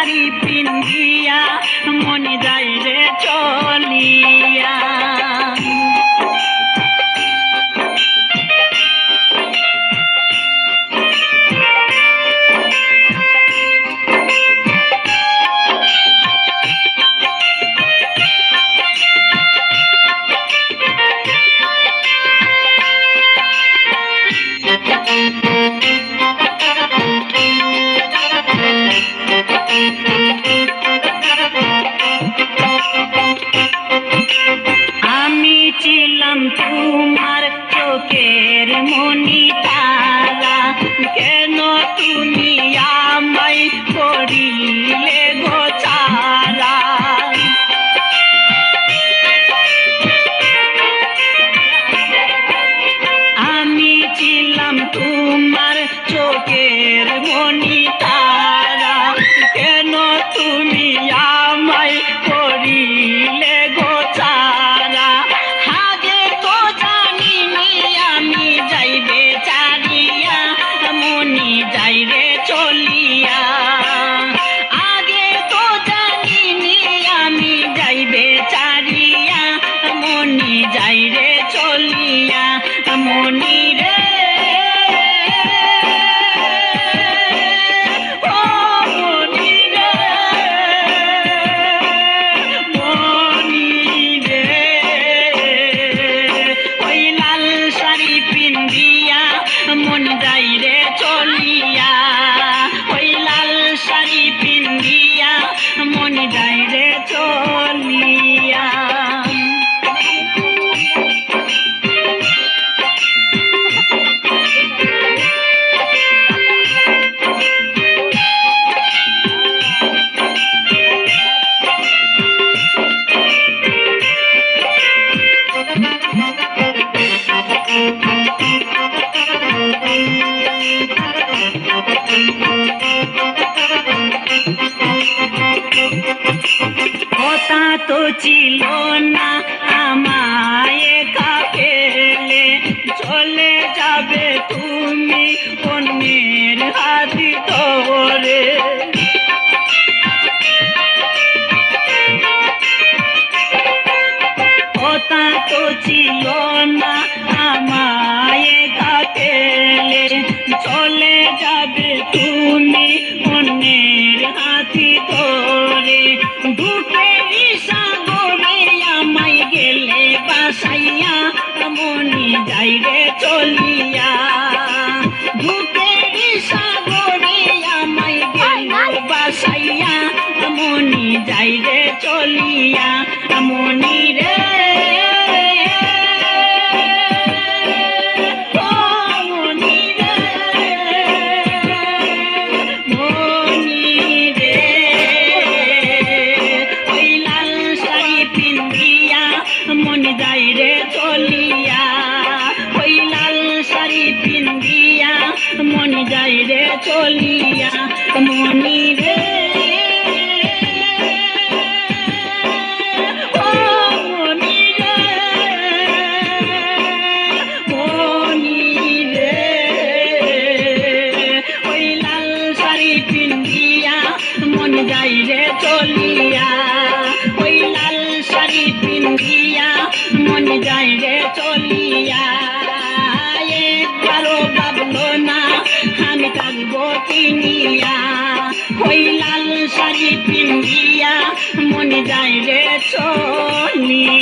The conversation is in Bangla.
শাড়ি পিন্ধিয়া মনে যায় রে চলিয়া। আমি ছিলাম তোমার চোখের মনি তারা, কেন তুমি আমায় করিলে গো ছাড়া। আমি ছিলাম তোমার চোখের মনি তারা, কেন তুমি আমায় করিলে গো ছাড়া। আগে তো জানিনি আমি যাইবে ছাড়িয়া মনি যাইবে চলিয়া। আগে তো জানিনি আমি যাইবে ছাড়িয়া মনি যাইবে চলিয়া। মনি রে ও মনি রে, মনি রে, ওই লাল শাড়ি পিন্ধিয়া মনি যাই রে চলিয়া। ওই লাল শাড়ি পিন্ধিয়া মনি যাই রে চলিয়া। কথা তো ছিল না আমায় একা ফেলে, চলে যাবে তুমি অন্যের হাত ধরে। কথা তো ছিল না আমায় একা ফেলে, চলে যাবে তুমি অন্যের হাতি ধরে। বুকের সাগরে আমায় গেলে বাসাইয়া মনি যাই রে চলিয়া। বুকের সাগরে আমায় গেলে বাসাইয়া মনি যাই রে চলিয়া। মনি রে ও মনি রে, মনি রে, ওই লাল শাড়ি পিন্ধিয়া মনি যাই রে চলিয়া। ওই লাল শাড়ি পিন্ধিয়া মনি যাই রে চলিয়া। মনি রে ও মনি রে, মনি রে, ওই লাল শাড়ি পিন্ধিয়া মনি যাই রে চলিয়া। ওই লাল শাড়ি পিন্ধিয়া মনি যাই রে চলিয়া। একবারও ভাবলো না আমি থাকবো কিনিয়া। ওই লাল শাড়ি পিন্ধিয়া মনি যাই রে চলিয়া।